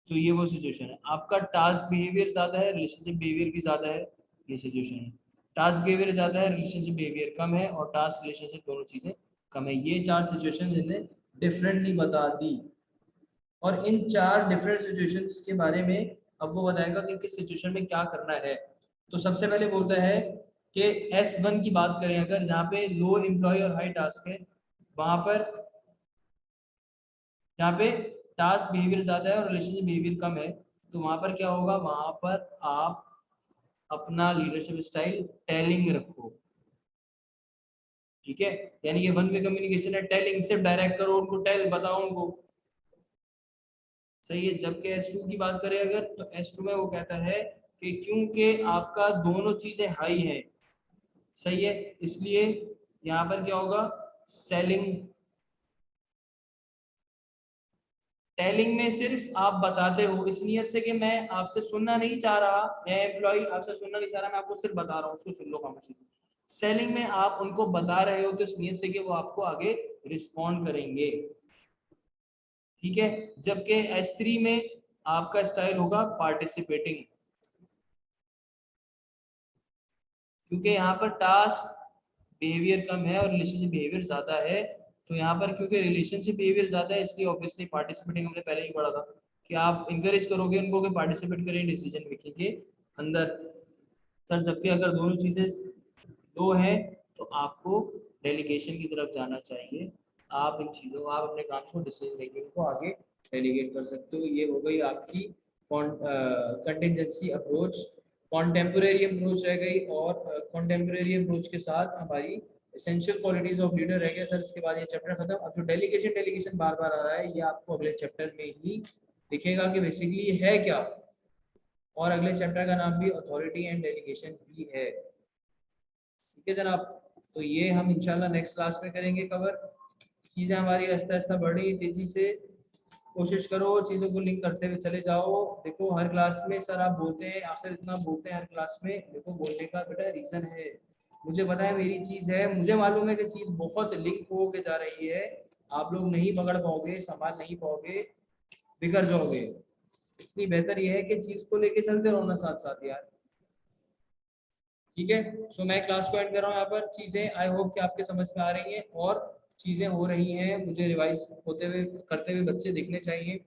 तो ये वो सिचुएशन है। आपका टास्क बिहेवियर ज्यादा है, रिलेशनशिप बिहेवियर भी ज्यादा है, ये सिचुएशन है। टास्क बिहेवियर ज्यादा है, रिलेशनशिप बिहेवियर कम है, और टास्क रिलेशनशिप दोनों चीजें कम है। ये चार सिचुएशन जिन्हें डिफरेंटली बता दी, और इन चार डिफरेंट सिचुएशंस के बारे में अब वो बताएगा कि किस सिचुएशन में क्या करना है। तो सबसे पहले बोलता है कि S1 की बात करें अगर, जहाँ पे लो एम्प्लॉय और हाई टास्क है, वहां पर जहाँ पे टास्क बिहेवियर ज्यादा है और रिलेशनशिप बिहेवियर कम है, तो वहां पर क्या होगा? वहां पर आप अपना लीडरशिप स्टाइल टेलिंग रखो, ठीक है? यानी कि वन वे कम्युनिकेशन है, टेलिंग, सिर्फ डायरेक्ट करो उनको, टेल बताओ उनको, सही है। जबकि S2 की बात करें अगर, तो S2 में वो कहता है कि क्योंकि आपका दोनों चीजें हाई हैं, सही है, इसलिए यहाँ पर क्या होगा? सेलिंग, टेलिंग में सिर्फ आप बताते हो इस नियत से कि मैं आपसे सुनना नहीं चाह रहा, मैं एम्प्लॉय आपसे सुनना नहीं चाह रहा, मैं आपको सिर्फ बता रहा हूँ, उसको सुन लो खामोशी से। सेलिंग में आप उनको बता रहे हो तो इस नियत से कि वो आपको आगे रिस्पॉन्ड करेंगे, ठीक है? जबकि S3 में आपका स्टाइल होगा पार्टिसिपेटिंग, क्योंकि यहाँ पर टास्क बिहेवियर कम है और रिलेशनशिप बिहेवियर ज्यादा है। तो यहाँ पर क्योंकि रिलेशनशिप बिहेवियर ज्यादा है, इसलिए ऑब्वियसली पार्टिसिपेटिंग हमने पहले ही पढ़ा था कि आप इंकरेज करोगे उनको कि पार्टिसिपेट करें डिसीजन मेकिंग के अंदर। सर जबकि अगर दोनों चीजें लो हैं, तो आपको डेलीगेशन की तरफ जाना चाहिए। आप इन चीज़ों, आप अपने काम को, डिसीजन मेकिंग को आगे डेलीगेट कर सकते हो। ये हो गई आपकी कंटिजेंसी अप्रोच। कॉन्टेम्पोरेरी अप्रोच रह गई, और कॉन्टेम्पोरेरी अप्रोच के साथ हमारी एसेंशियल क्वालिटीज ऑफ लीडर रह गया। सर इसके बाद ये चैप्टर खत्म। अब जो डेलीगेशन डेलीगेशन बार बार आ रहा है, ये आपको अगले चैप्टर में ही दिखेगा कि बेसिकली है क्या, और अगले चैप्टर का नाम भी अथॉरिटी एंड डेलीगेशन ही है, ठीक है जनाब? तो ये हम इंशाल्लाह नेक्स्ट क्लास में करेंगे कवर। चीज़ें हमारी आहिस्ता आहिस्ता बढ़ रही, तेजी से कोशिश करो चीज़ों को लिंक करते हुए चले जाओ। देखो हर क्लास में सर आप बोलते हैं, आखिर इतना बोलते हैं हर क्लास में, देखो बोलने का बेटा रीज़न है, मुझे पता है मेरी चीज़ है, मुझे मालूम है कि चीज़ बहुत लिंक हो के जा रही है, आप लोग नहीं पकड़ पाओगे, संभाल नहीं पाओगे, बिगड़ जाओगे। इसलिए बेहतर यह है कि चीज़ को लेके चलते रहो ना साथ साथ यार, ठीक है? सो मैं क्लास को एंड कर रहा हूँ यहाँ पर। चीज़ें आई होप कि आपके समझ में आ रही हैं, और चीज़ें हो रही हैं, मुझे रिवाइज होते हुए करते हुए बच्चे दिखने चाहिए।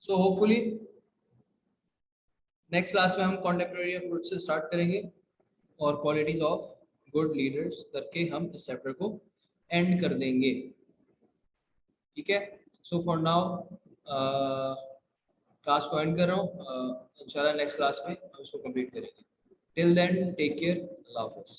सो होपफुली नेक्स्ट क्लास में हम कॉन्टेम्प्रेरी अप्रोच से स्टार्ट करेंगे, और क्वालिटीज ऑफ गुड लीडर्स करके हम इस चैप्टर को एंड कर देंगे, ठीक है? सो फॉर नाउ क्लास को एंड कर रहा हूँ। इंशाल्लाह नेक्स्ट क्लास में हम इसको कंप्लीट करेंगे। टिल देन टेक केयर, अल्लाह हाफिज़।